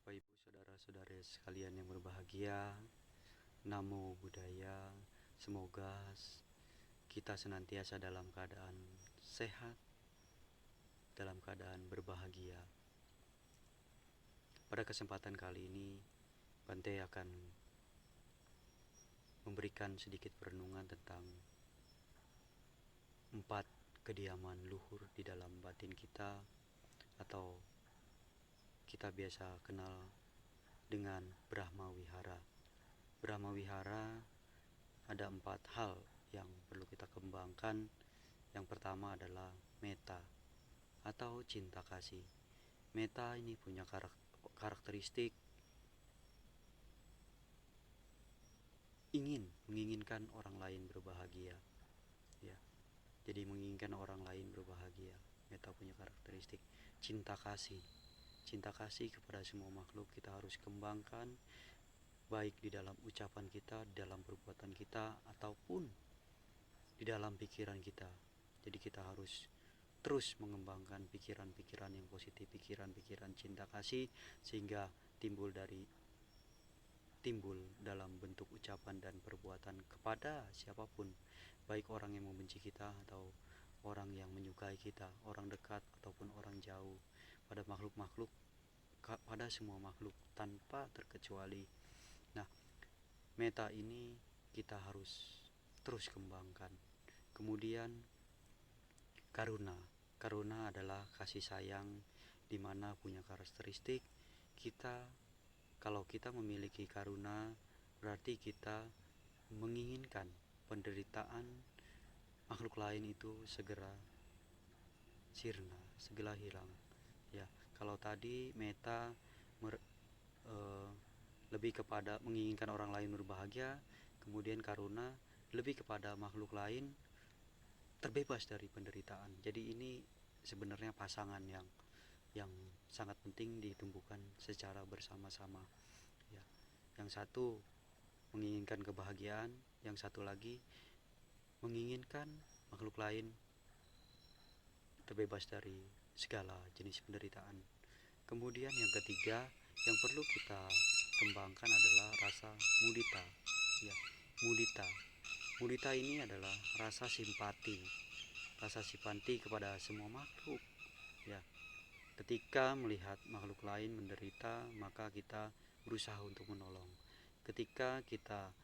Bapak Ibu Saudara-saudara sekalian yang berbahagia, Namo Buddhaya. Semoga kita senantiasa dalam keadaan sehat, dalam keadaan berbahagia. Pada kesempatan kali ini, Bante akan memberikan sedikit perenungan tentang 4 kediaman luhur di dalam batin kita, atau kita biasa kenal dengan Brahma Wihara. Brahma Wihara ada 4 hal yang perlu kita kembangkan. Yang pertama adalah metta atau cinta kasih. Metta ini punya karakteristik menginginkan orang lain berbahagia, ya. Jadi menginginkan orang lain berbahagia. Metta punya karakteristik cinta kasih. Cinta kasih kepada semua makhluk kita harus kembangkan, baik di dalam ucapan kita, di dalam perbuatan kita, ataupun di dalam pikiran kita. Jadi kita harus terus mengembangkan pikiran-pikiran yang positif, pikiran-pikiran cinta kasih, sehingga timbul dalam bentuk ucapan dan perbuatan kepada siapapun, baik orang yang membenci kita atau orang yang menyukai kita, orang dekat ataupun orang jauh, pada makhluk-makhluk, pada semua makhluk tanpa terkecuali. Nah, metta ini kita harus terus kembangkan. Kemudian karuna. Karuna adalah kasih sayang, di mana punya karakteristik kalau kita memiliki karuna, berarti kita menginginkan penderitaan makhluk lain itu segera sirna, segera hilang. Ya, kalau tadi metta lebih kepada menginginkan orang lain berbahagia, kemudian karuna lebih kepada makhluk lain terbebas dari penderitaan. Jadi ini sebenarnya pasangan yang sangat penting ditumbuhkan secara bersama-sama, ya. Yang satu menginginkan kebahagiaan, yang satu lagi menginginkan makhluk lain terbebas dari segala jenis penderitaan. Kemudian yang ketiga yang perlu kita kembangkan adalah rasa mudita, ya. Mudita ini adalah rasa simpati kepada semua makhluk, ya. Ketika melihat makhluk lain menderita, maka kita berusaha untuk menolong. Ketika kita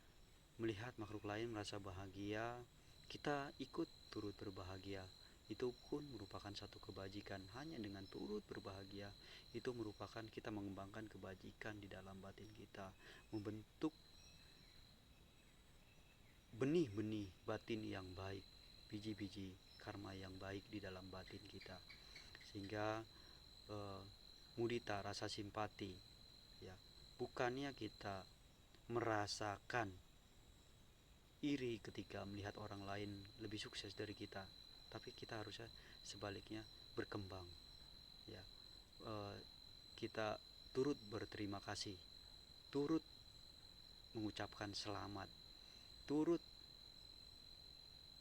melihat makhluk lain merasa bahagia, kita ikut turut berbahagia. Itu pun merupakan satu kebajikan. Hanya dengan turut berbahagia, itu merupakan kita mengembangkan kebajikan di dalam batin kita, membentuk benih-benih batin yang baik, biji-biji karma yang baik di dalam batin kita, sehingga mudita, rasa simpati, ya. Bukannya kita merasakan iri ketika melihat orang lain lebih sukses dari kita, tapi kita harusnya sebaliknya berkembang, ya. Kita turut berterima kasih, turut mengucapkan selamat, turut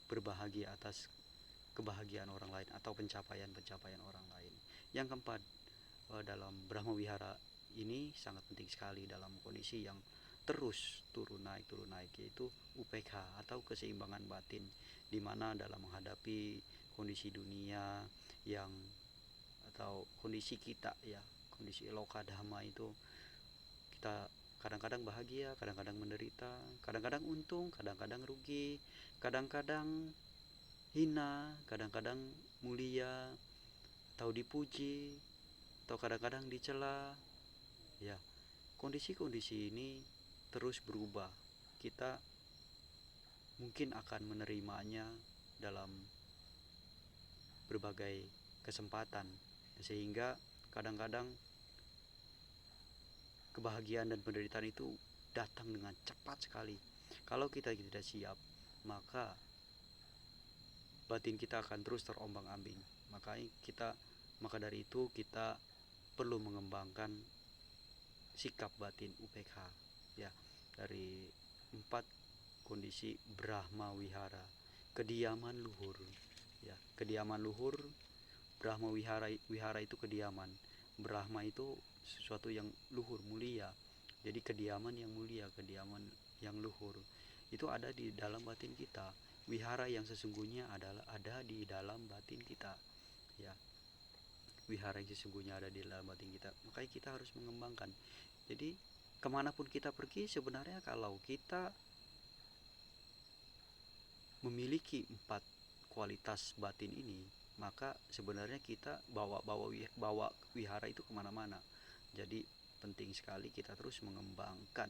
berbahagia atas kebahagiaan orang lain atau pencapaian orang lain. Yang keempat, dalam Brahma Wihara ini sangat penting sekali dalam kondisi yang terus turun naik, yaitu UPK atau keseimbangan batin, di mana dalam menghadapi kondisi dunia atau kondisi kita, ya, kondisi loka dhamma itu, kita kadang-kadang bahagia, kadang-kadang menderita, kadang-kadang untung, kadang-kadang rugi, kadang-kadang hina, kadang-kadang mulia atau dipuji, atau kadang-kadang dicela, ya. Kondisi-kondisi ini terus berubah. Kita mungkin akan menerimanya dalam berbagai kesempatan, sehingga kadang-kadang kebahagiaan dan penderitaan itu datang dengan cepat sekali. Kalau kita tidak siap, maka batin kita akan terus terombang-ambing. Maka dari itu kita perlu mengembangkan sikap batin UPK, ya, dari 4 kondisi Brahma Wihara, kediaman luhur, ya. Kediaman luhur, Brahma Wihara itu kediaman, Brahma itu sesuatu yang luhur, mulia. Jadi kediaman yang mulia, kediaman yang luhur itu ada di dalam batin kita. Wihara yang sesungguhnya adalah ada di dalam batin kita, ya. Wihara yang sesungguhnya ada di dalam batin kita, makanya kita harus mengembangkan. Jadi kemanapun kita pergi, sebenarnya kalau kita memiliki 4 kualitas batin ini, maka sebenarnya kita bawa wihara itu kemana-mana. Jadi penting sekali kita terus mengembangkan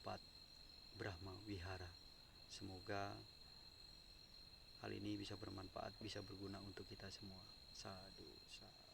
4 Brahma Wihara. Semoga hal ini bisa bermanfaat, bisa berguna untuk kita semua. Sadu, sadu.